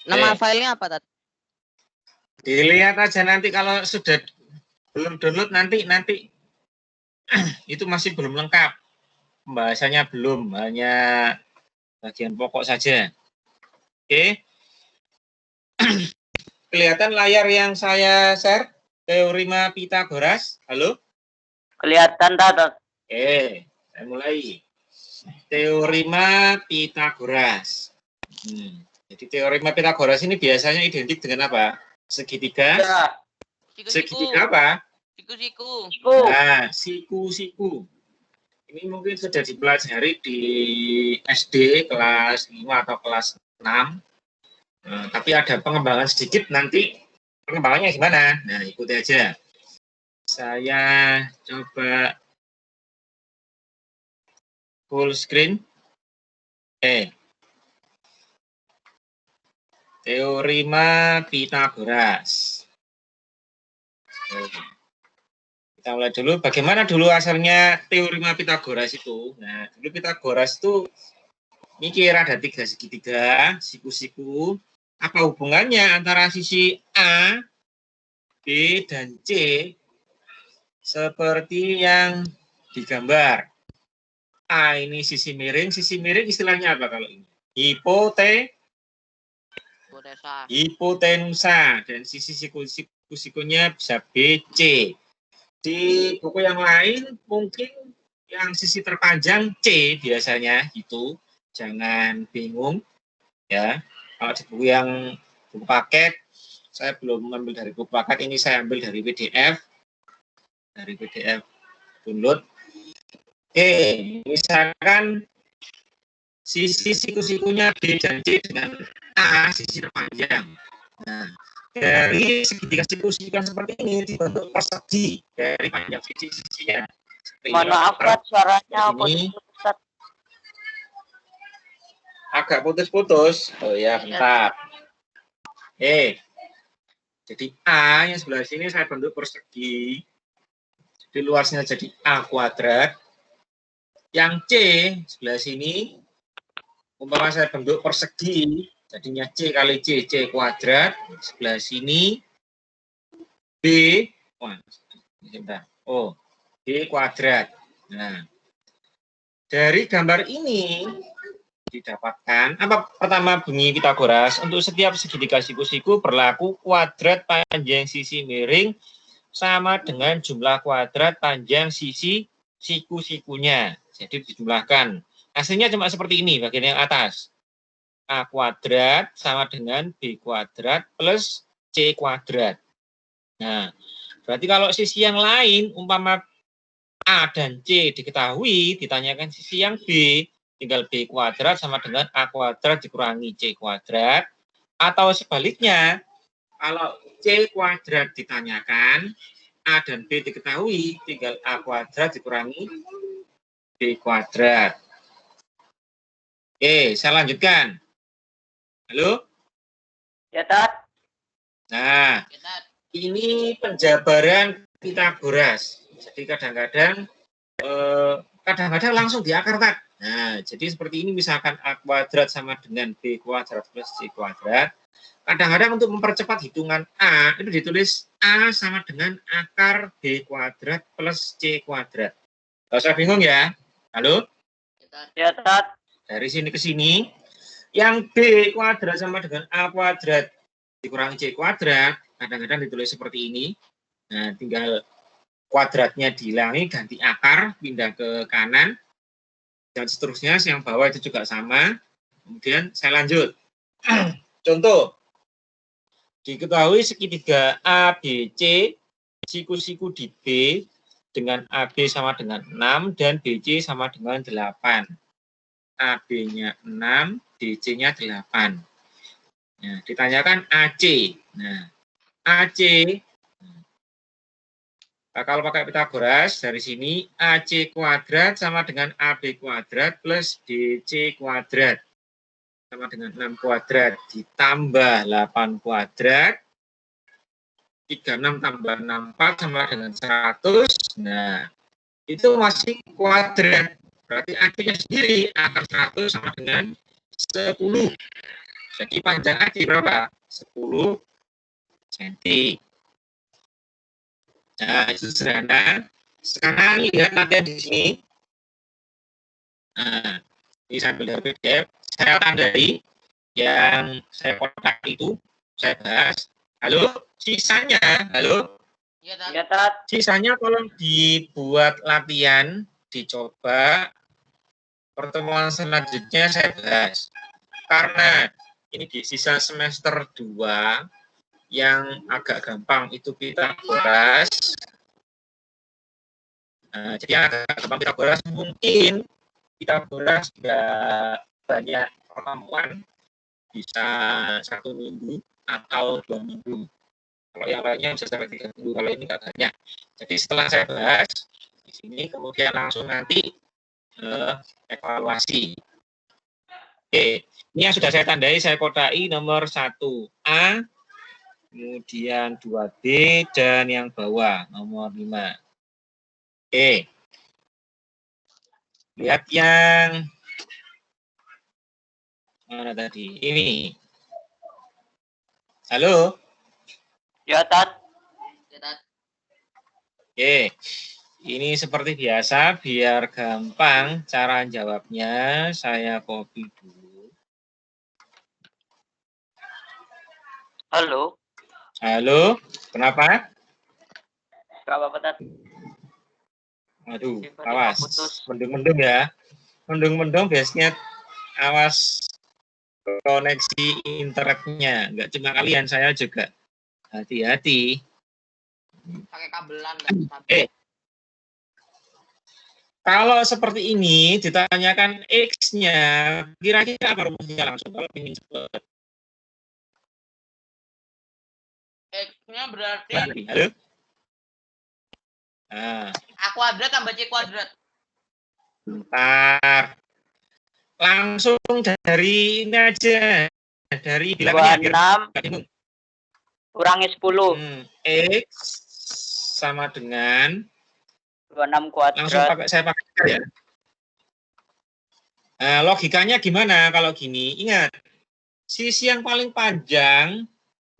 Nama filenya apa, Tat? Dilihat aja nanti kalau sudah belum download nanti itu masih belum lengkap. Pembahasannya belum, hanya bagian pokok saja. Oke. Kelihatan layar yang saya share? Teorema Pythagoras. Halo? Kelihatan, Tat. Oke, saya mulai. Teorema Pythagoras. Jadi teorema Pythagoras ini biasanya identik dengan apa? Segitiga. Ya. Segitiga apa? Siku-siku. Nah, siku-siku. Ini mungkin sudah dipelajari di SD kelas 5 atau kelas 6. Tapi ada pengembangan sedikit nanti. Pengembangannya gimana? Nah, ikuti aja. Saya coba full screen. Teorema Pythagoras. Kita mulai dulu. Bagaimana dulu asalnya teorema Pythagoras itu? Nah, dulu Pythagoras itu mikir ada 3 segitiga, siku-siku. Apa hubungannya antara sisi A, B, dan C seperti yang digambar? A ini sisi miring istilahnya apa kalau ini? Hipotenusa, dan sisi siku-sikunya bisa B, C. Di buku yang lain mungkin yang sisi terpanjang C biasanya gitu. Jangan bingung ya. Kalau di buku yang buku paket, saya belum mengambil dari buku paket, ini saya ambil dari PDF. Dari PDF download. Misalkan sisi siku-sikunya B dan C dengan A, sisi terpanjang. Nah, dari segitiga siku-siku yang seperti ini dibentuk persegi dari panjang sisi-sisinya. Maaf, suaranya putus-putus. Agak putus-putus. Oh ya, bentar. Jadi A yang sebelah sini saya bentuk persegi. Jadi luasnya jadi A kuadrat. Yang C sebelah sini umpama saya bentuk persegi, jadinya C kali C, C kuadrat. Sebelah sini B, B kuadrat. Nah, dari gambar ini didapatkan, apa pertama bunyi Pythagoras, untuk setiap segitiga siku-siku berlaku kuadrat panjang sisi miring sama dengan jumlah kuadrat panjang sisi siku-sikunya. Jadi dijumlahkan. Hasilnya cuma seperti ini, bagian yang atas. A kuadrat sama dengan B kuadrat plus C kuadrat. Nah, berarti kalau sisi yang lain, umpama A dan C diketahui, ditanyakan sisi yang B, tinggal B kuadrat sama dengan A kuadrat dikurangi C kuadrat. Atau sebaliknya, kalau C kuadrat ditanyakan, A dan B diketahui, tinggal A kuadrat dikurangi B kuadrat. Oke, saya lanjutkan. Halo? Ya, Tat. Nah, ini penjabaran Pythagoras. Jadi kadang-kadang langsung di akar, Tat. Nah, jadi seperti ini misalkan A kuadrat sama dengan B kuadrat plus C kuadrat. Kadang-kadang untuk mempercepat hitungan A, itu ditulis A sama dengan akar B kuadrat plus C kuadrat. Nggak usah bingung ya. Halo? Ya, Tat. Dari sini ke sini, yang B kuadrat sama dengan A kuadrat dikurangi C kuadrat, kadang-kadang ditulis seperti ini. Nah, tinggal kuadratnya dihilangi, ganti akar, pindah ke kanan, dan seterusnya. Yang bawah itu juga sama. Kemudian saya lanjut. Contoh, diketahui segitiga ABC, siku-siku di B dengan AB sama dengan 6 dan BC sama dengan 8. AB-nya 6, DC-nya 8. Nah, ditanyakan AC. Nah, AC, kalau pakai Pythagoras, dari sini AC kuadrat sama dengan AB kuadrat plus DC kuadrat. Sama dengan 6 kuadrat ditambah 8 kuadrat. 36 tambah 64 sama dengan 100. Nah, itu masih kuadrat. berarti AC-nya sendiri akar 100 sama dengan 10. Jadi panjang AC berapa? 10 cm. Nah, itu sederhana. Sekarang lihat latihan di sini. Nah, ini sambil dari PDF, saya tandai yang saya kotak itu, saya bahas. Halo, sisanya, halo. Iya, Tat. Ya, Tat. Sisanya tolong dibuat latihan, dicoba. Pertemuan selanjutnya saya bahas. Karena ini di sisa semester 2 yang agak gampang itu kita bahas. Nah, jadi yang agak gampang kita bahas mungkin kita bahas nggak banyak pertemuan, bisa 1 minggu atau 2 minggu. Kalau yang lainnya bisa sampai 3 minggu, kalau ini nggak banyak. Jadi setelah saya bahas di sini, kemudian langsung nanti evaluasi. Oke, ini yang sudah saya tandai, saya kodai nomor 1A, kemudian 2B, dan yang bawah nomor 5. Oke, lihat yang mana tadi? Ini. Halo? Ya, Tat. Iya, Tat. Oke, ini seperti biasa, biar gampang cara jawabnya, saya copy dulu. Halo. Halo, kenapa? Gak apa-apa, Tat. Aduh, Tiba-tiba awas, putus. mendung-mendung ya. Mendung-mendung biasanya awas koneksi internetnya. Enggak cuma kalian, saya juga. Hati-hati. Pakai kabelan, Tat. Kalau seperti ini, ditanyakan X-nya, kira-kira apa rumusnya langsung kalau ingin cepat? X-nya berarti Halo? Nah, A kuadrat tambah C kuadrat. bentar. Langsung dari ini aja. Dari bilangnya. 26 kurangi 10. X sama dengan 26 langsung kuadrat. saya pakai ya. Nah, logikanya gimana kalau gini? Ingat, sisi yang paling panjang.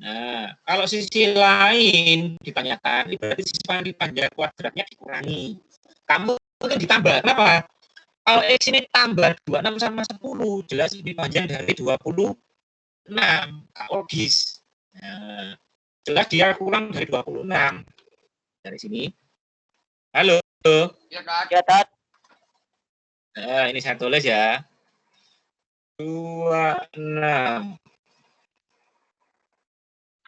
Nah, kalau sisi lain ditanyakan, berarti sisi paling panjang kuadratnya dikurangi. Kamu mungkin ditambah. Kenapa? Kalau X ini tambah 26 sama 10, jelas lebih panjang dari 26. Logis. Nah, jelas dia kurang dari 26. Dari sini. Halo. Iya, Tat. Ya, Tat. Nah, ini saya tulis ya. 26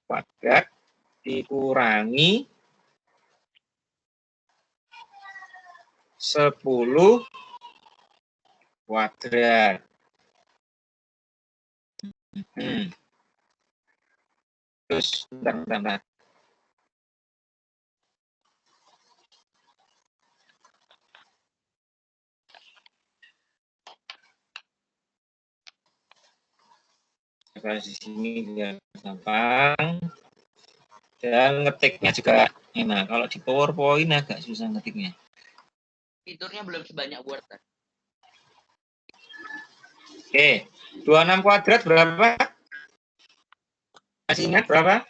kuadrat dikurangi 10 kuadrat. Terus, bentar. Di sini dia gampang. Dan ngetiknya juga enak. Kalau di PowerPoint agak susah ngetiknya. Fiturnya belum sebanyak Word, Tat. Oke, 26 kuadrat berapa? Masih ingat berapa?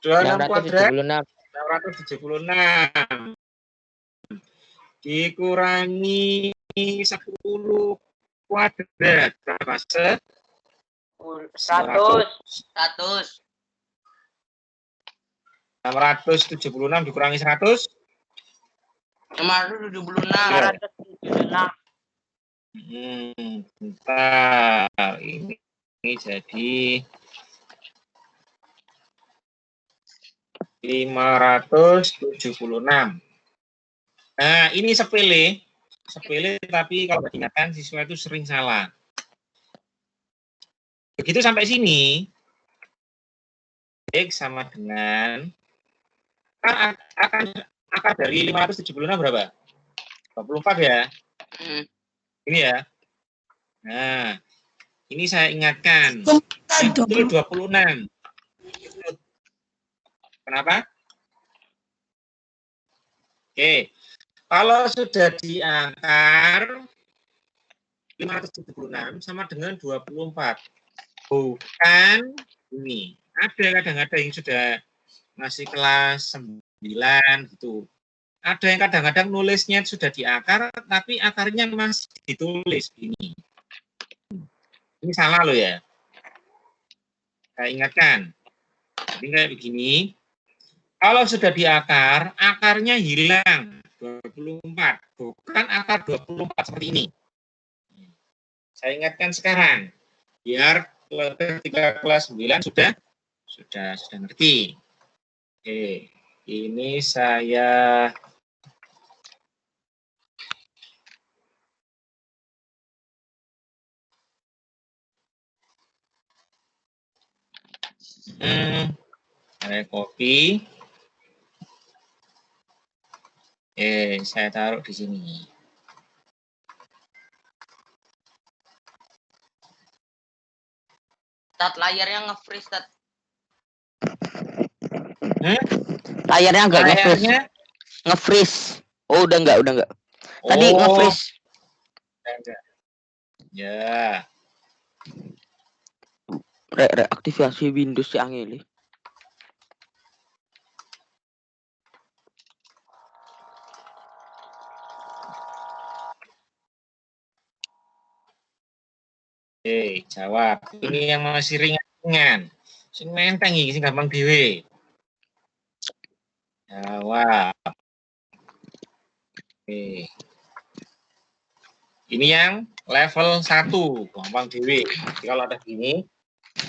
26 kuadrat 676 dikurangi 10 kuadrat berapa? 100. 676 dikurangi 100 576. 576. Bentar. Ini jadi 576. Nah, ini sepele tapi kalau diingatkan siswa itu sering salah. Begitu sampai sini, X sama dengan akan akar dari 576 berapa? 24 ya. Ini ya. Nah, ini saya ingatkan. Betul 26. Kenapa? Oke. Kalau sudah di akar 576 sama dengan 24. Bukan ini. Ada kadang-kadang yang sudah masih kelas 9 gitu. Ada yang kadang-kadang nulisnya sudah di akar, tapi akarnya masih ditulis ini. Ini salah loh ya. Saya ingatkan. Jadi kayak begini. Kalau sudah di akar, akarnya hilang 24. Bukan akar 24 seperti ini. Saya ingatkan sekarang. Biar ketika kelas 9 sudah ngerti. Oke. Ini saya copy. Saya taruh di sini. Tat, layarnya nge-freeze, Tat. Layarnya enggak nge-freeze. Layarnya Nge-freeze. Oh, udah enggak. Tadi nge-freeze. Enggak. Ya. Reaktivasi Windows si Angeli. Jawab. Ini yang masih ringan-ringan. Sing menteng iki sing gampang dhewe. Jawab. Oke. Ini yang level 1, gampang dhewe. Jadi kalau ada gini,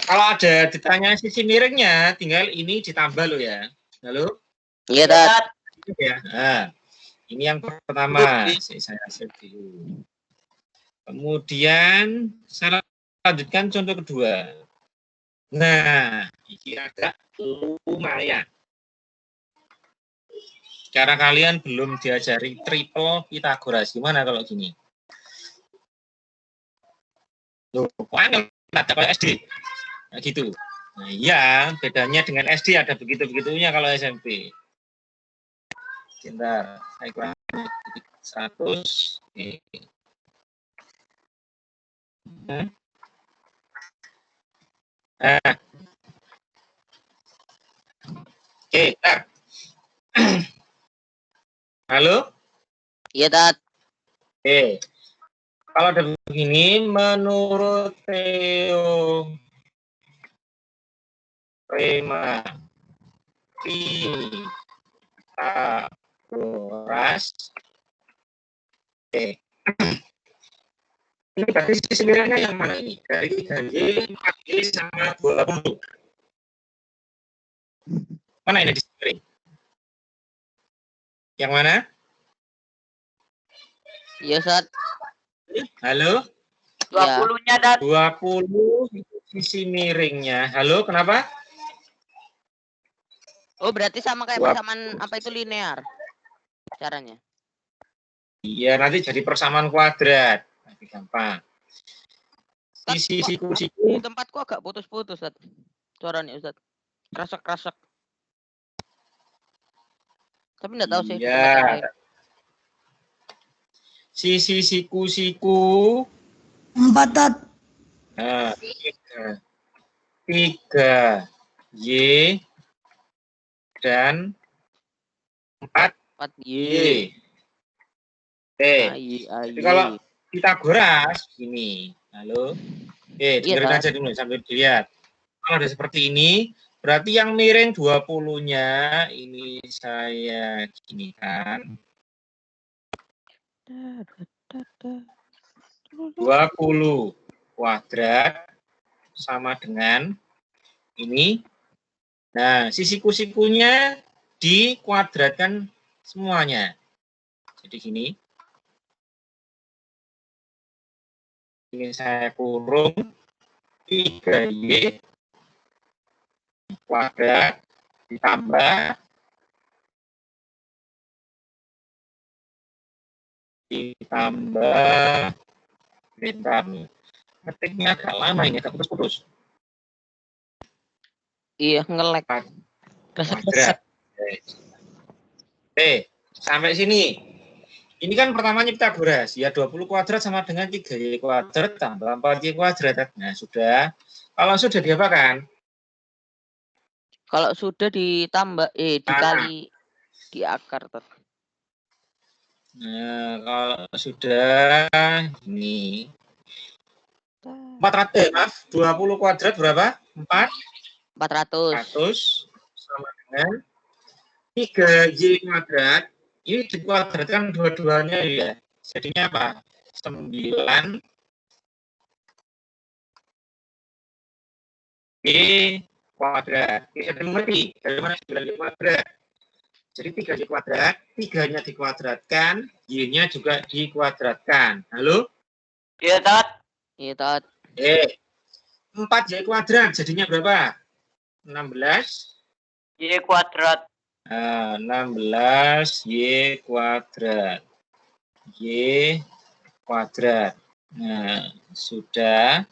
kalau ada ditanya sisi miringnya, tinggal ini ditambah lo ya. Halo? Iya, Tat. Ya. Nah, ini yang pertama. Saya save dulu. Kemudian saya lanjutkan contoh kedua. Nah, ini agak lumayan. Cara kalian belum diajari triple Pythagoras. Gimana kalau gini? Loh, ada kalau SD. Nah, gitu. Nah, iya, bedanya dengan SD ada begitu-begitunya kalau SMP. Sebentar, saya kurang 100. Nah. Oke, halo? Iya, Tat. Oke. Kalau ada begini, menurut teorema Pythagoras, ini berarti sisi miringnya yang mana ini? Dari 3Y, 4Y, sama 20. Mana ini sisi miring? Yang mana? Iya, Tat. Halo? 20-nya, Tat. 20 sisi miringnya. Halo, kenapa? Oh, berarti sama kayak persamaan apa itu linear caranya? Iya, nanti jadi persamaan kuadrat. Lebih gampang. Sisi siku. Di tempatku agak putus-putus, Ustaz. Suaranya, Ustaz. Krasak-krasak. Tapi enggak tahu sih. Iya. Sisi siku. 4, Tat. Nah, 3 Y dan 4 Y. Jadi kalau Pythagoras gini. Halo. Dengerin aja dulu sambil dilihat. Kalau ada seperti ini, berarti yang miring 20-nya ini saya gini kan. 20 kuadrat sama dengan ini. Nah, sisi siku-sikunya dikuadratkan semuanya. Jadi gini. Ini saya kurung 3Y kuadrat ditambah ngetiknya agak lama ini, agak putus-putus. Iya, nge-lag. Kuadrat. Sampai sini. Ini kan pertamanya Pitagoras. Ya 20 kuadrat sama dengan 3Y kuadrat tambah 4Y kuadrat. Nah, sudah. Kalau sudah diapakan? Kalau sudah ditambah dikali di akar, Tat. Nah, kalau sudah ini 400, maaf, 20 kuadrat berapa? 400. Sama dengan 3Y kuadrat. Ini dikuadratkan dua-duanya ya. Jadinya apa? 9 Y kuadrat. Bisa mengerti dari mana 9Y kuadrat? Jadi 3Y kuadrat, 3-nya dikuadratkan, Y-nya juga dikuadratkan. Halo? Iya, Tat. Iya, Tat. 4Y kuadrat jadinya berapa? 16 Y kuadrat. 16 Y kuadrat. Y kuadrat. Nah, sudah.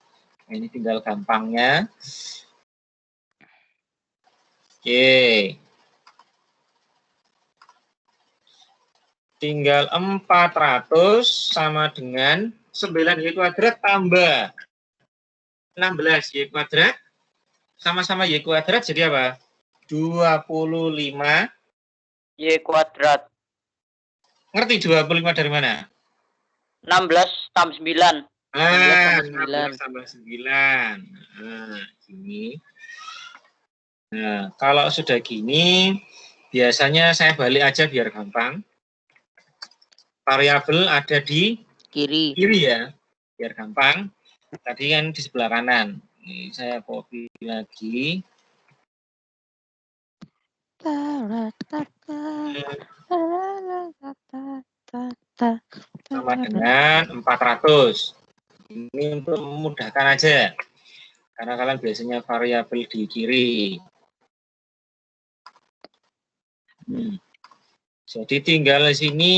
Ini tinggal gampangnya. Oke. Tinggal 400 sama dengan 9Y kuadrat tambah 16Y kuadrat. Sama-sama Y kuadrat jadi apa? 25 Y kuadrat. Ngerti 25 dari mana? 16 tambah 9. 16 tambah 9. Nah, ini. Nah, kalau sudah gini, biasanya saya balik aja biar gampang. Variabel ada di Kiri. ya, biar gampang. Tadi kan di sebelah kanan. Ini saya copy lagi. Sama dengan 400. Ini untuk memudahkan aja. Karena kalian biasanya variabel di kiri. Jadi tinggal di sini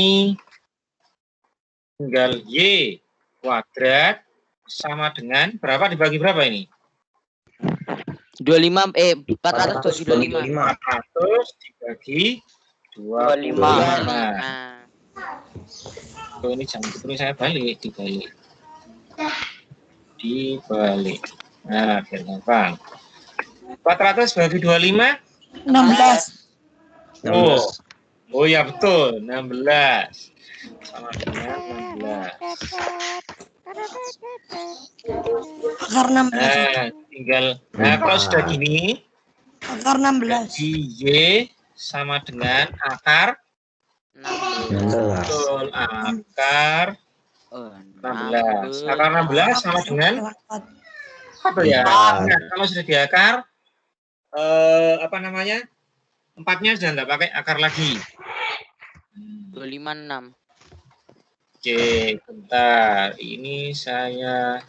tinggal Y kuadrat sama dengan berapa dibagi berapa ini? 400 bagi 25. 400 dibagi 25. Oh, ini jangan terus saya balik, dibalik. Nah, biar gampang. 400 bagi 25 16. Oh ya betul, 16. Sama dengan 16. Akar 16. Kalau sudah gini, Akar 16. jadi Y sama dengan akar 16. betul, akar 16. Akar 16 sama dengan apa ya? Nah, kalau sudah diakar, apa namanya? 4-nya sudah nggak pakai akar lagi. 256. Oke, bentar. Ini saya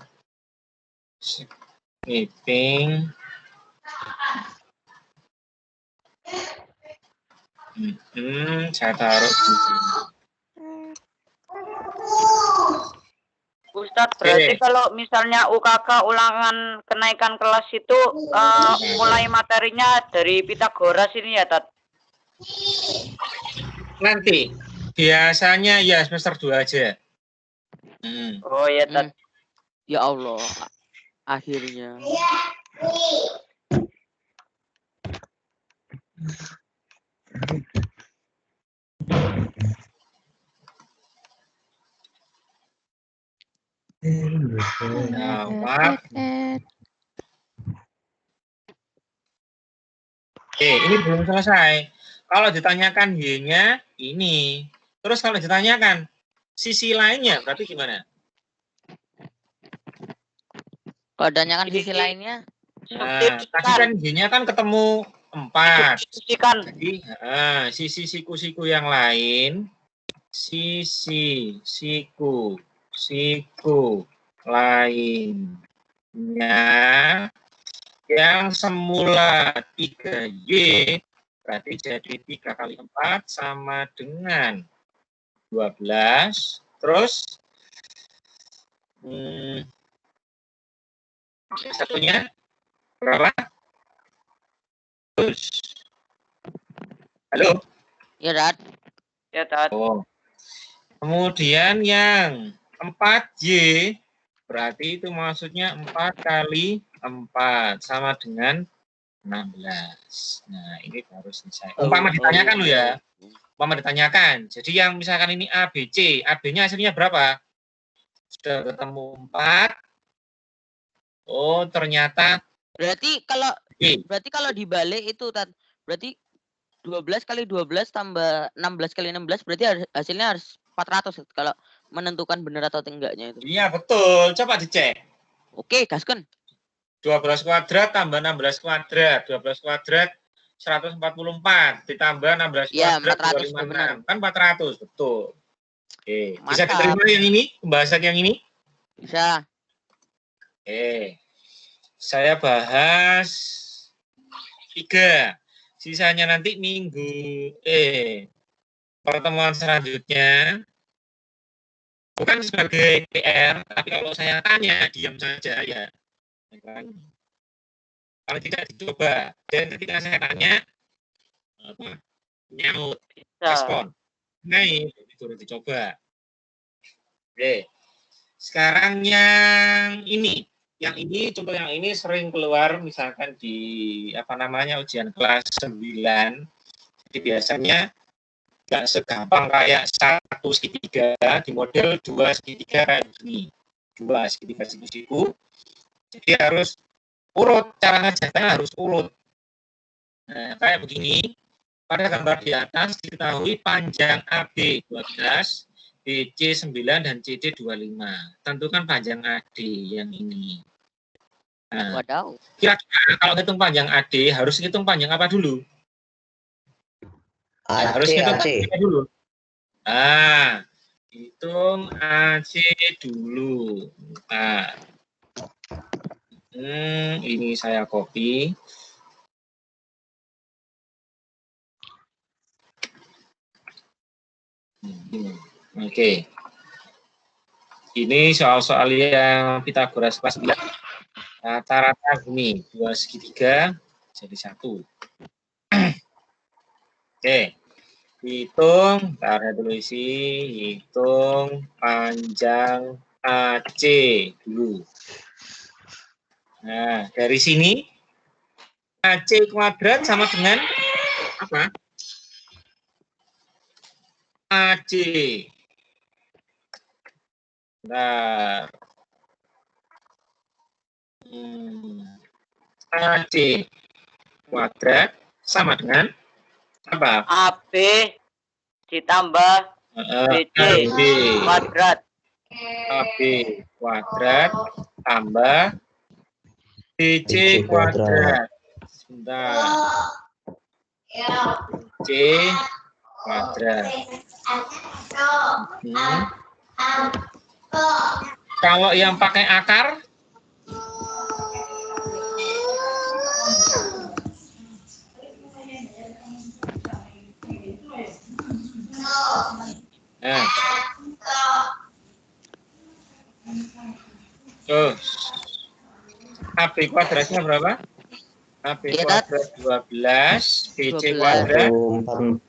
skipping. Saya taruh di sini. Ustadz, berarti kalau misalnya UKK ulangan kenaikan kelas itu mulai materinya dari Pitagoras ini ya, Tat? Nanti, biasanya ya semester 2 aja. Oh ya, Tat. Ya Allah, akhirnya. Oke, ini belum selesai. Kalau ditanyakan Y-nya ini, terus kalau ditanyakan sisi lainnya, berarti gimana? Kalau ditanyakan sisi lainnya, Nah, tadi kan Y-nya kan ketemu 4. Jadi sisi siku-siku yang lain, sisi siku lainnya yang semula 3Y berarti jadi 3 kali 4 sama dengan 12. Terus satunya berapa? Terus halo? ya, Tat. Ya, Tat. Oh. Kemudian yang 4Y berarti itu maksudnya 4 kali 4 sama dengan 16. Nah, ini baru selesai. Umpama ditanyakan lo ya. Umpama ditanyakan. Jadi yang misalkan ini ABC, AB-nya hasilnya berapa? Sudah ketemu 4. Oh, ternyata Berarti kalau dibalik itu berarti 12 kali 12 tambah 16 kali 16 berarti hasilnya harus 400 kalau menentukan benar atau enggaknya itu. Iya, betul. Coba dicek. Oke, gaskan. 12 kuadrat tambah 16 kuadrat. 12 kuadrat 144 ditambah 16 Ya, kuadrat 400 benar. 256. Kan 400, betul. Oke, bisa Mantap. diterima yang ini? Pembahasan yang ini? Bisa. Oke. Saya bahas 3. Sisanya nanti pertemuan selanjutnya. Bukan sebagai PR, tapi kalau saya tanya, diam saja ya. Kalau tidak dicoba. Dan ketika saya tanya, nyaut, respon. Nah, itu dicoba. Oke. Sekarang yang ini. Yang ini, contoh yang ini sering keluar misalkan di ujian kelas 9. Jadi biasanya nggak segampang kayak 1 segitiga di model 2 segitiga kayak ini. 2 segitiga siku-siku. Jadi harus urut, cara ngerjakannya harus urut. Nah, kayak begini. Pada gambar di atas diketahui panjang AB 12, BC 9 dan CD 25. Tentukan panjang AD yang ini. Nah, Wadaw. kira-kira kalau hitung panjang AD harus hitung panjang apa dulu? Ya, harus hitung panjang apa dulu. Nah, hitung AC dulu. Nah, ini saya copy. Oke. Ini soal-soal yang Pythagoras kelas 9. Rata-rata ini 2 segitiga jadi 1. Oke. Hitung, taruh dulu isi, hitung panjang AC dulu. Nah, dari sini AC kuadrat sama dengan apa? AC. Nah, AC kuadrat sama dengan apa? AB ditambah BC kuadrat. AB kuadrat tambah BC kuadrat. Sebentar. BC kuadrat. Kalau yang pakai akar, nah, AB kuadratnya berapa? AB kuadrat 12, BC kuadrat 9.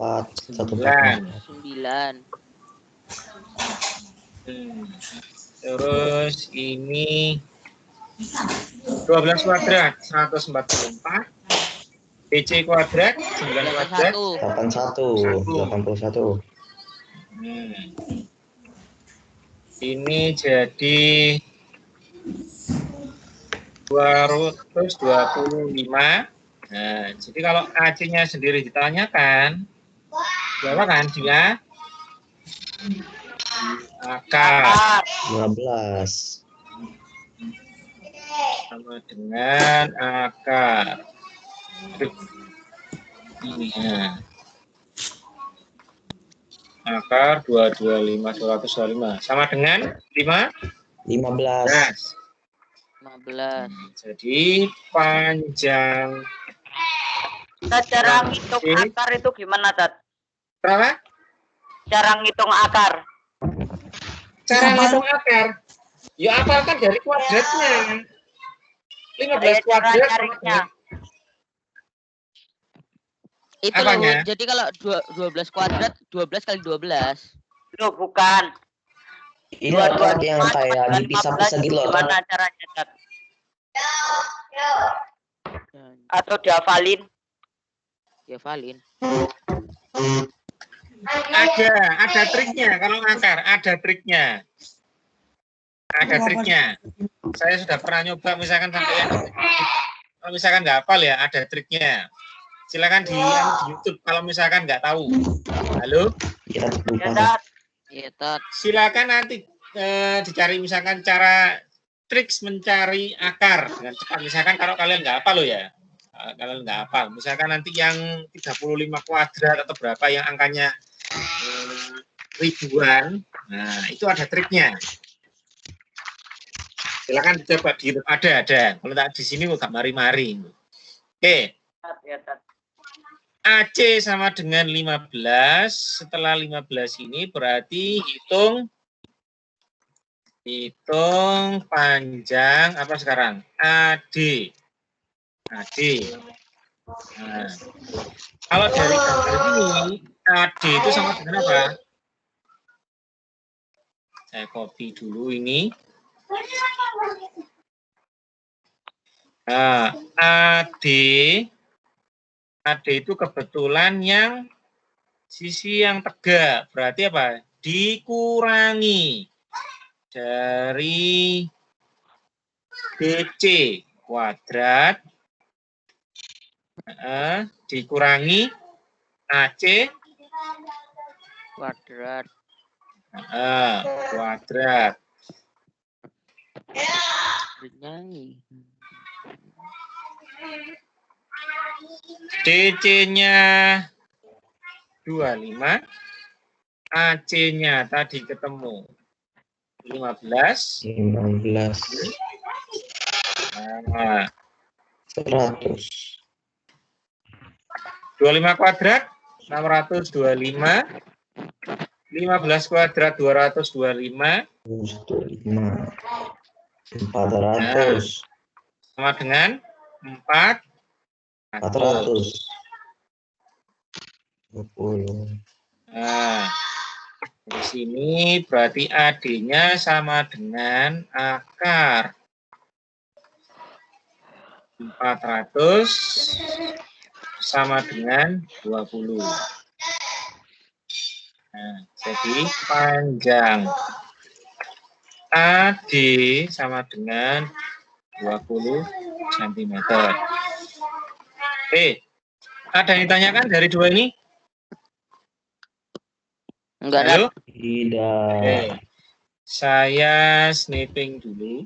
Terus ini 12 kuadrat 144, BC kuadrat 9 kuadrat 81. Ini jadi 225. Nah, jadi kalau AC-nya sendiri ditanyakan, berapa kan dia? Akar 15. sama dengan akar. Ini ya. Akar 225 225 sama dengan 15. Jadi panjang. Cara ngitung akar itu gimana, Tat? Berapa? Cara ngitung akar. Cara ngitung akar. Ya apalkan dari kuadratnya. 15 kuadrat Caranya. Itu loh, jadi kalau 12 kuadrat 12 kali 12. Loh, bukan. Ini Tat, yang kayak dipisah-pisah gitu loh. Tat. Gimana caranya, Tat? Atau dihafalin? Ya Valin. Ada triknya kalau ngakar, ada triknya. Ada triknya. Saya sudah pernah nyoba misalkan sampai yang kalau misalkan nggak hafal ya, ada triknya. Silakan di YouTube kalau misalkan nggak tahu. Halo? Ya, Ya, Tat. Iya Tat. Silakan nanti dicari misalkan cara triks mencari akar dengan cepat. Misalkan kalau kalian nggak hafal loh ya. Kalian nggak hafal. Misalkan nanti yang 35 kuadrat atau berapa yang angkanya ribuan. Nah, itu ada triknya. Silakan dicoba di YouTube. Ada. Kalau tak di sini nggak mari-mari. Oke. Tat, ya, Tat. AC sama dengan 15. Setelah 15 ini berarti hitung panjang apa sekarang? AD. Nah, kalau dari gambar ini AD itu sama dengan apa? Saya copy dulu ini. Nah, AD itu kebetulan yang sisi yang tegak. Berarti apa? Dikurangi dari BC kuadrat dikurangi AC Kuadrat. kuadrat. Bernyanyi. DC-nya 25, AC-nya tadi ketemu 15. 15. Nah, 100. 25 kuadrat 625. 15 kuadrat 225. 225. 400. Sama dengan 400. 20. Nah, di sini berarti AD-nya sama dengan akar 400 sama dengan 20. Nah, jadi panjang AD sama dengan 20 cm. Ada yang ditanyakan dari dua ini? Enggak Tat. Halo? Tidak. Saya sniping dulu.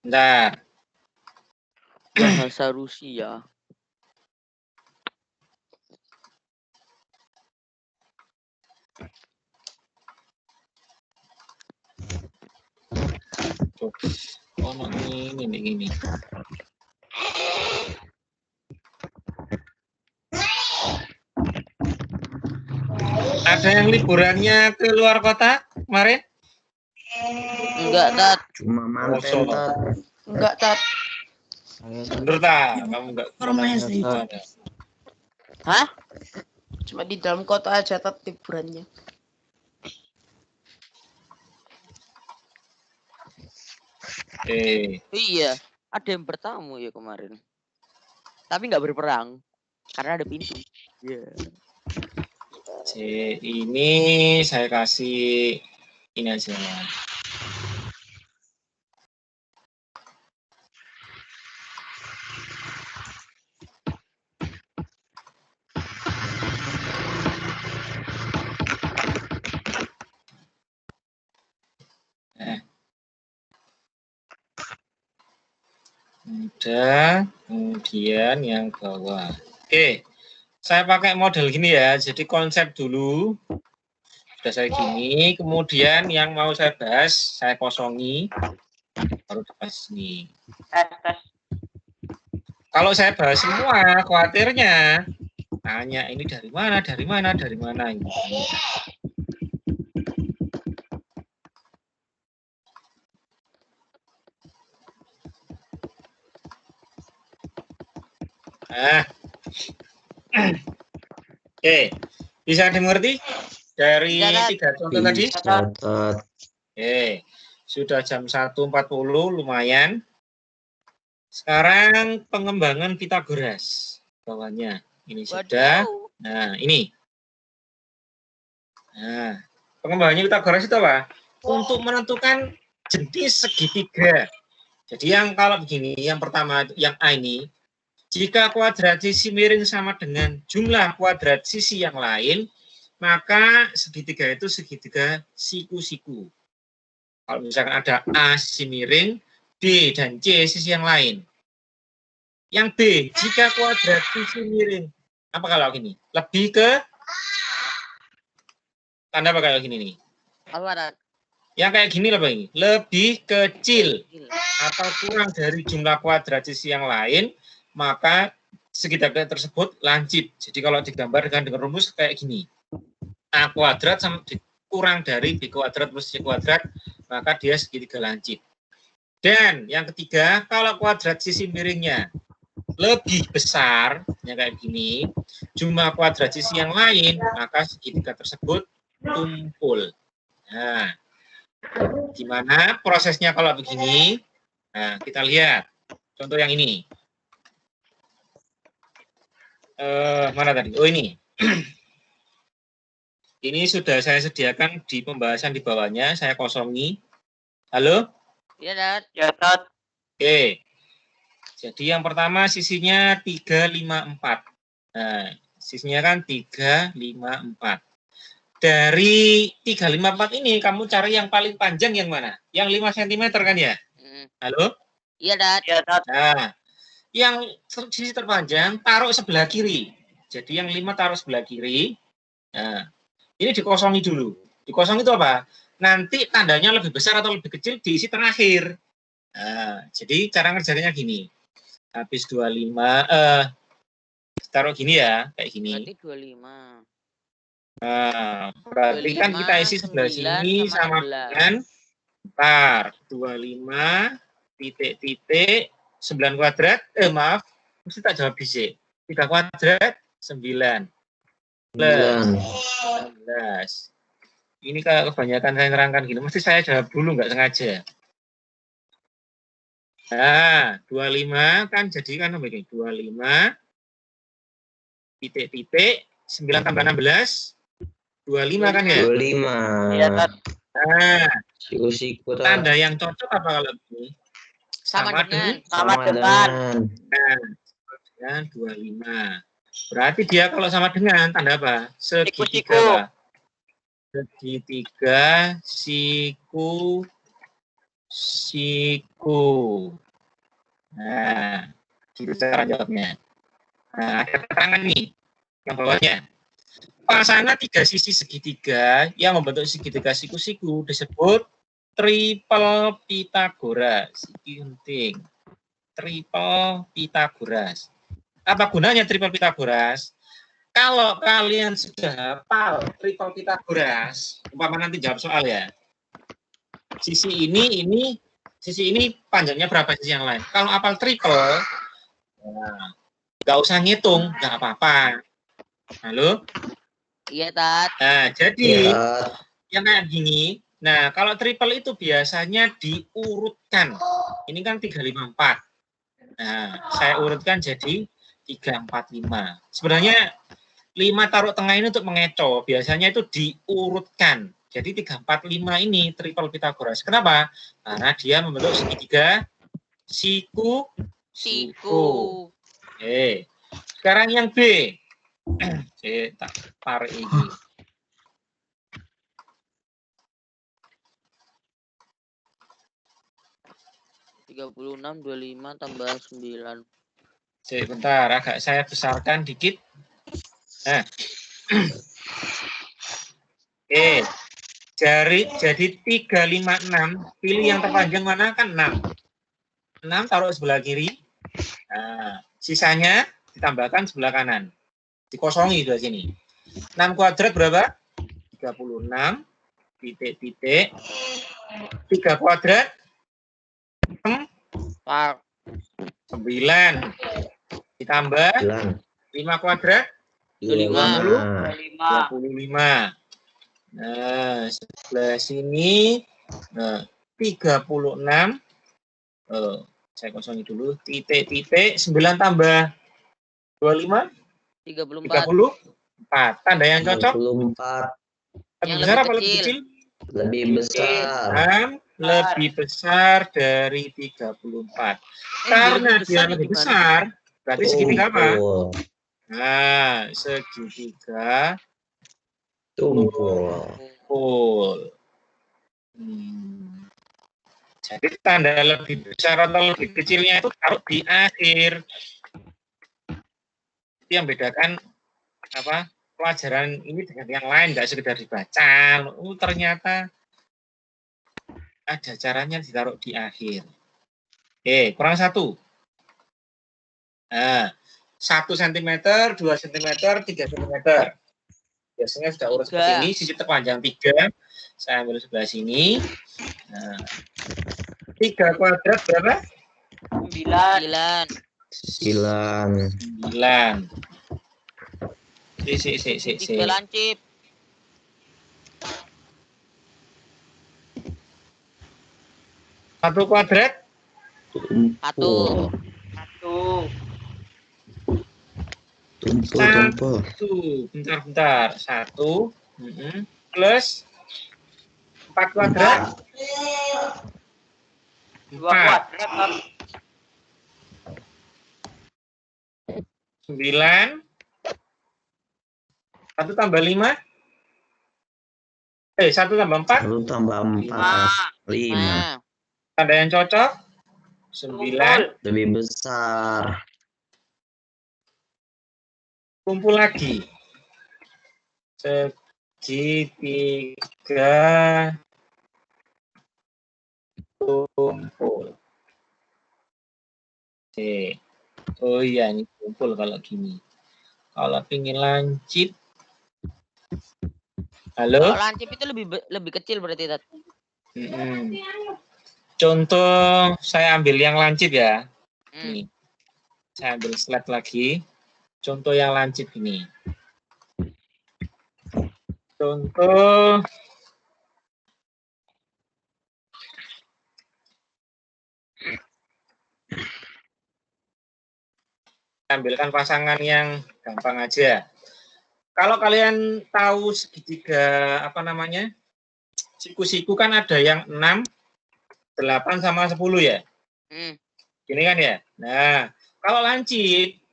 Bentar. Bahasa Rusia. Oh, ini. Ada yang liburannya ke luar kota kemarin? Enggak Tat. Cuma manten, Tat. Enggak, Tat. Bener tak? Kamu enggak Rumahnya sih. Hah? Cuma di dalam kota aja, Tat, liburannya. Iya, ada yang bertamu ya kemarin. Tapi nggak berperang karena ada pintu. Iya. Ini saya kasih ini aja. Udah, kemudian yang bawah. Oke, saya pakai model gini ya. Jadi konsep dulu sudah saya gini, kemudian yang mau saya bahas saya kosongi, baru dibahas ini. Tes. Kalau saya bahas semua, khawatirnya tanya ini dari mana ini. Nah, Oke, bisa dimengerti dari Catat. 3 contoh tadi? Catat. Oke, sudah jam 1.40, lumayan. Sekarang pengembangan Pitagoras. Bawahnya, ini sudah. Waduh. Nah, ini. Nah, pengembangannya Pitagoras itu apa? Untuk menentukan jenis segitiga. Jadi yang kalau begini, yang pertama, yang A ini, jika kuadrat sisi miring sama dengan jumlah kuadrat sisi yang lain, maka segitiga itu segitiga siku-siku. Kalau misalkan ada A sisi miring, B dan C sisi yang lain. Yang B, jika kuadrat sisi miring, apa kalau gini? Lebih ke tanda apa kayak gini nih? Apa, Tat? Yang kayak gini apa ini? Lebih kecil atau kurang dari jumlah kuadrat sisi yang lain, maka segitiga tersebut lancip. Jadi kalau digambarkan dengan rumus kayak gini. A kuadrat sama kurang dari B kuadrat plus C kuadrat, maka dia segitiga lancip. Dan yang ketiga, kalau kuadrat sisi miringnya lebih besar, yang kayak gini, jumlah kuadrat sisi yang lain, maka segitiga tersebut tumpul. Nah, gimana prosesnya kalau begini? Nah, kita lihat contoh yang ini. Mana tadi? Oh, ini. Ini sudah saya sediakan di pembahasan di bawahnya, saya kosongi. Halo? Iya, Tat. Ya, Tat. Oke. Jadi yang pertama sisinya 3, 5, 4. Nah, sisinya kan 3, 5, 4. Dari 3, 5, 4 ini kamu cari yang paling panjang yang mana? Yang 5 cm kan ya? Halo? Iya, Tat. Ya, Tat. Nah, yang sisi terpanjang taruh sebelah kiri. Jadi yang 5 taruh sebelah kiri. Nah, ini dikosongi dulu. Dikosongi itu apa? Nanti tandanya lebih besar atau lebih kecil diisi terakhir. Nah, jadi cara ngerjainnya gini. Habis 25, taruh gini ya, kayak gini. Berarti 25. Nah, berarti kan kita isi sebelah 9 sini sama 16. dengan 25 titik 9 kuadrat, maaf, mesti tak jawab bisa. 3 kuadrat 9 plus 16. Ini kalau kebanyakan saya nerangkan gini, mesti saya jawab dulu, nggak sengaja. Nah, 25 kan jadi kan begini, 25 titik 9 tambah 16, 25 kan ya? 25. Ya, Tat. Nah, Siku-siku tanda yang cocok apa kalau begini? Sama dengan. Sama dengan. Nah, dengan 25. Berarti dia kalau sama dengan tanda apa? Segitiga apa? Segitiga siku. Nah, gitu cara jawabnya. Nah, ada keterangan nih yang bawahnya. Pasangan 3 sisi segitiga yang membentuk segitiga siku-siku disebut triple Pitagoras. Ini penting. Triple Pitagoras. Apa gunanya triple Pitagoras? Kalau kalian sudah hafal triple Pitagoras, umpama nanti jawab soal ya. Sisi ini panjangnya berapa sisi yang lain. Kalau hafal triple, nggak usah ngitung, nggak apa-apa. Halo? Iya, Tat. Nah, jadi Ya. yang kayak gini. Nah, kalau triple itu biasanya diurutkan. Ini kan 3, 5, 4. Nah, saya urutkan jadi 3, 4, 5. Sebenarnya 5 taruh tengah ini untuk mengecoh. Biasanya itu diurutkan. Jadi 3, 4, 5 ini triple Pitagoras. Kenapa? Karena dia membentuk segitiga siku. Sekarang yang B. Saya tak tarik ini. (36, 25 tambah 9). Sebentar, agak saya besarkan dikit. Nah. Oke. Jadi 3, 5, 6. Pilih yang terpanjang mana kan 6. 6 taruh sebelah kiri. Nah, sisanya ditambahkan sebelah kanan. Dikosongi di sini. 6 kuadrat berapa? 36 titik 3 kuadrat 9 ditambah 5 kuadrat 25. 25. Nah, sebelah sini 36. Saya kosongi dulu. Titik-titik 9 tambah 25 34. 34. Tanda yang cocok. 24. Lebih Yang besar lebih apa lebih kecil. kecil? Lebih besar. Lebih besar dari 34. Dia Karena lebih dia besar lebih di mana? besar, berarti segitiga apa? Tumpul. Nah, segitiga Tumpul. full. Jadi tanda lebih besar atau lebih kecilnya itu taruh di akhir. Itu yang bedakan apa pelajaran ini dengan yang lain, nggak sekedar dibaca. Ternyata ada caranya ditaruh di akhir. Oke, kurang 1. Nah, 1 cm, 2 cm, 3 cm. Biasanya sudah urut seperti ini, sisi terpanjang 3. Saya ambil sebelah sini. Nah, 3 kuadrat berapa? 9. 9. Si. 3 lancip. 1 kuadrat? 1. Tumpul. 1. Bentar. 1. Plus 4 kuadrat? 2 kuadrat. 9. 1 tambah 5? 1 tambah 4? 1 tambah 4. 5. Tanda yang cocok? 9. Lebih besar. Kumpul lagi. Segitiga kumpul. Oke. Oh iya, ini kumpul kalau gini. Kalau pingin lancip. Halo? Kalau lancip itu lebih kecil berarti, Tat. Contoh saya ambil yang lancip ya. Hmm. Nih. Saya ambil slide lagi. Contoh yang lancip ini. Contoh ambilkan pasangan yang gampang aja. Kalau kalian tahu segitiga apa namanya? Siku-siku kan ada yang 6, 8 sama 10 ya. Gini kan ya. Nah, kalau lancip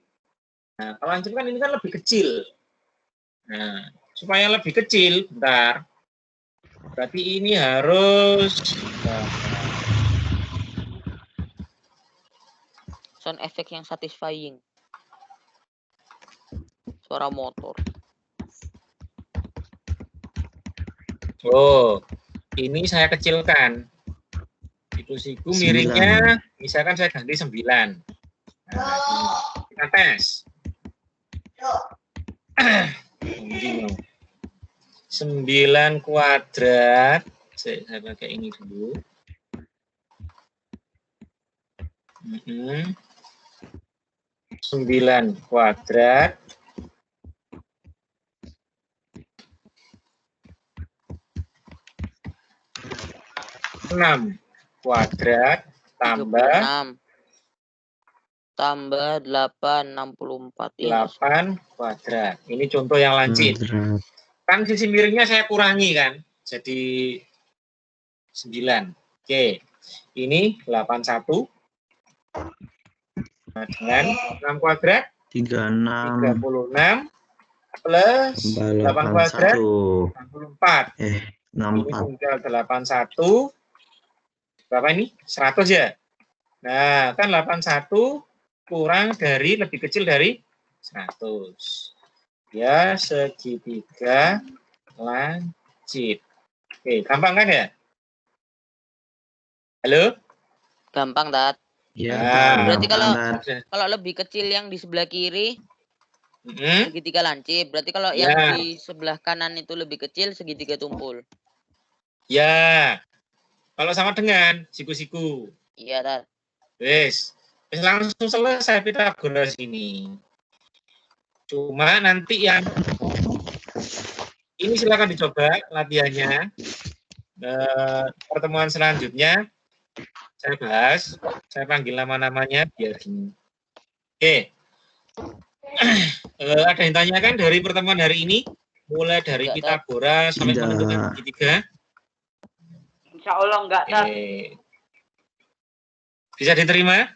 kan ini kan lebih kecil. Nah, supaya lebih kecil, bentar. Berarti ini harus Sound effect yang satisfying. Suara motor. Oh, ini saya kecilkan. Siku-siku miringnya, misalkan saya ganti 9. Nah, kita tes. 9 kuadrat. Saya pakai ini dulu. 9 kuadrat. 6 kuadrat tambah 8 64. 8 kuadrat. Ini contoh yang lancip. Kan sisi miringnya saya kurangi kan. Jadi 9. Oke. Ini 81. Nah, dengan 6 kuadrat 36 plus 8 kuadrat 64. 64. Ini tinggal 81. Berapa ini? 100 ya? Nah, kan 81 kurang dari, lebih kecil dari 100. Ya, segitiga lancip. Oke, gampang kan ya? Halo? Gampang, Tat. Ya, berarti kalau lebih kecil yang di sebelah kiri segitiga lancip. Berarti kalau yang di sebelah kanan itu lebih kecil segitiga tumpul. Ya. Kalau sama dengan siku-siku. Iya, Tat. Wes langsung selesai Pythagoras ini. Cuma nanti yang ini silakan dicoba latihannya. Pertemuan selanjutnya saya bahas, saya panggil nama-namanya biar gini. Oke. Ada yang tanyakan dari pertemuan hari ini, mulai dari Pitagoras sampai menentukan segitiga? Insya Allah enggak, Tat. Bisa diterima?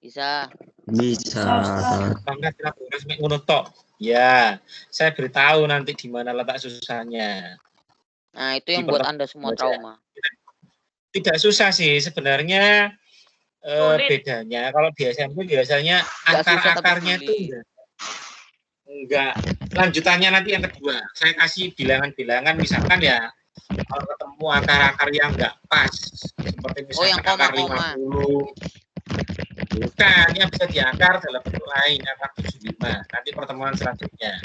Bisa. Bisa. Bangga Pitagoras sampai ngono tok. Ya, saya beritahu nanti di mana letak susahnya. Nah, itu yang buat Anda semua trauma. Tidak susah sih sebenarnya. Bedanya kalau di SMP biasanya akar-akarnya itu enggak lanjutannya nanti yang kedua. Saya kasih bilangan-bilangan misalkan ya kalau ketemu akar-akar yang enggak pas seperti misalnya yang akar koma-koma. 50 bukan yang bisa diakar dalam bentuk lain akar 75 nanti pertemuan selanjutnya.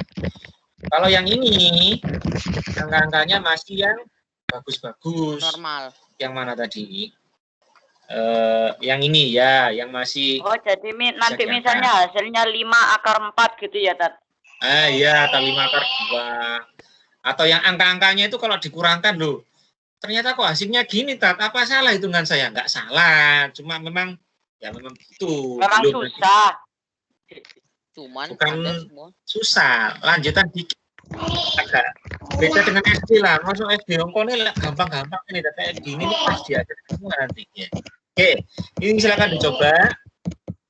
Kalau yang ini angka-angkanya masih yang bagus-bagus. Normal. Yang mana tadi? Yang ini ya, yang masih. Oh, jadi nanti misalnya hasilnya 5 akar 4 gitu ya, Tat? Iya, atau 5 akar 2. Atau yang angka-angkanya itu kalau dikurangkan loh. Ternyata kok hasilnya gini, Tat. Apa salah hitungan saya? Enggak salah. Cuma memang ya memang begitu. Memang susah. Cuman bukan susah. Lanjutan dikit. Agak beda dengan SD lah. Masuk SD ongkone gampang-gampang ini data SD ini pas diajar semua nanti ya. Oke, ini silakan dicoba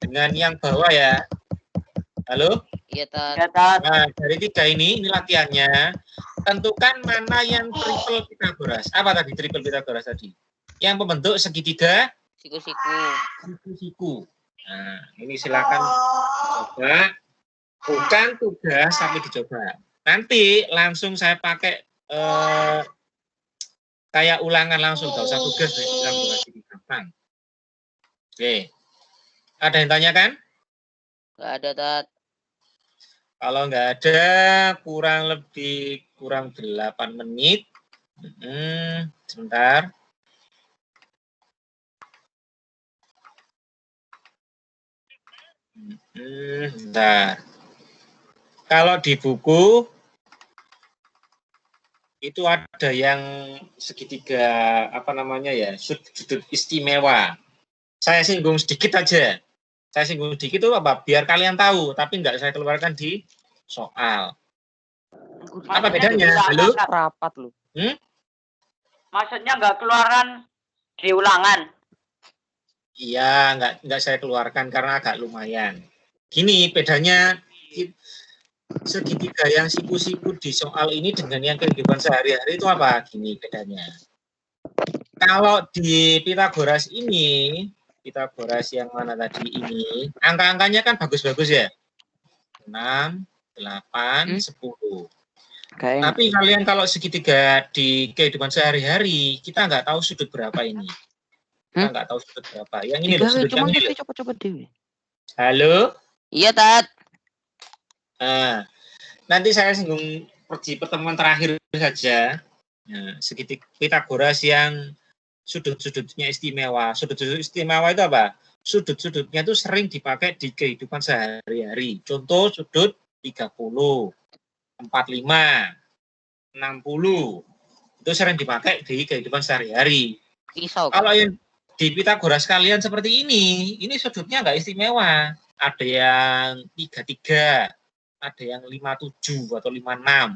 dengan yang bawah ya. Halo? Iya, Tat. Nah, dari 3 ini latihannya. Tentukan mana yang triple Pitagoras. Apa tadi triple Pitagoras tadi? Yang membentuk segitiga siku-siku. Nah, ini silakan coba. Bukan tugas tapi dicoba. Nanti langsung saya pakai kayak ulangan langsung, nggak usah tugas di gampang. Oke, ada yang tanyakan? Nggak ada, Tat. Kalau nggak ada, kurang 8 menit. Sebentar. Bentar. Kalau di buku itu ada yang segitiga apa namanya ya, sudut istimewa. Saya singgung sedikit aja. Saya singgung sedikit itu apa? Biar kalian tahu, tapi nggak saya keluarkan di soal. Apa bedanya? Halo? Rapat lu. Maksudnya nggak keluaran di ulangan? Iya, nggak saya keluarkan karena agak lumayan. Gini bedanya segitiga yang siku-siku di soal ini dengan yang kehidupan sehari-hari itu apa? Gini bedanya. Kalau di Pitagoras ini, Pitagoras yang mana tadi ini, angka-angkanya kan bagus-bagus ya. 6, 8, 10. Tapi kalian kalau segitiga di kehidupan sehari-hari, kita nggak tahu sudut berapa ini. Kita nggak tahu sudut berapa. Yang ini loh, sudut yang ini. Coba dewi. Halo? Iya, Tat. Nah, nanti saya singgung di pertemuan terakhir saja. Nah, segitiga Pitagoras yang sudut-sudutnya istimewa. Sudut-sudut istimewa itu apa? Sudut-sudutnya itu sering dipakai di kehidupan sehari-hari. Contoh sudut 30, 45, 60. Itu sering dipakai di kehidupan sehari-hari. Kalau yang di Pitagoras kalian seperti ini sudutnya nggak istimewa. Ada yang 33, ada yang 57 atau 56.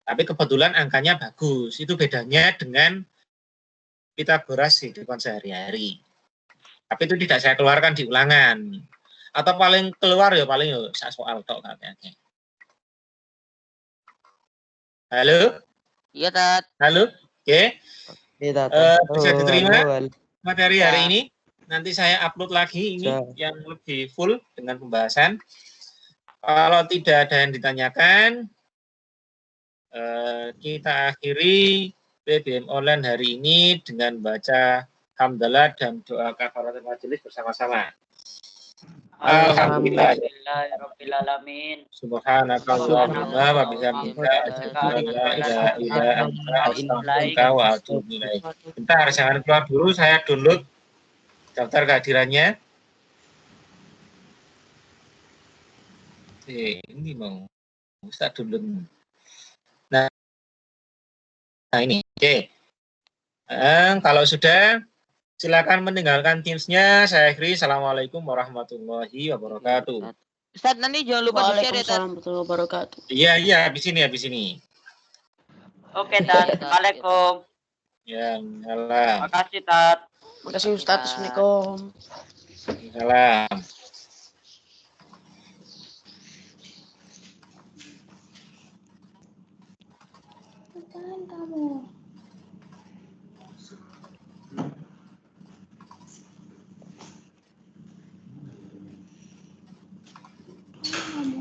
Tapi kebetulan angkanya bagus. Itu bedanya dengan Pitagoras kehidupan sehari-hari. Tapi itu tidak saya keluarkan di ulangan. Atau paling keluar ya paling soal tok katanya. Halo? Iya, Tat. Halo? Oke. Bisa diterima materi hari ini? Nanti saya upload lagi ini yang lebih full dengan pembahasan. Kalau tidak ada yang ditanyakan, kita akhiri BBM online hari ini dengan baca hamdalah dan doa kafaratul majelis bersama-sama. Alhamdulillahirabbil alamin. Subhanakallahumma wa bihamdika asyhadu an la ilaha illa anta astaghfiruka wa atubu ilaik. Bentar, jangan keluar dulu, saya download daftar kehadirannya. Ini mau Ustaz dulu. Nah ini oke. Kalau sudah silakan meninggalkan Teams-nya. Saya akhiri. Assalamualaikum warahmatullahi wabarakatuh. Ustaz, nanti jangan lupa di-share ya, Tat. Waalaikumsalam warahmatullahi wabarakatuh. Iya, habis ini. Oke, Tat. Assalamualaikum. Ya, salam. Makasih, Tat. Makasih Ustaz. Assalamualaikum. Salam. Apaan kamu? Kamu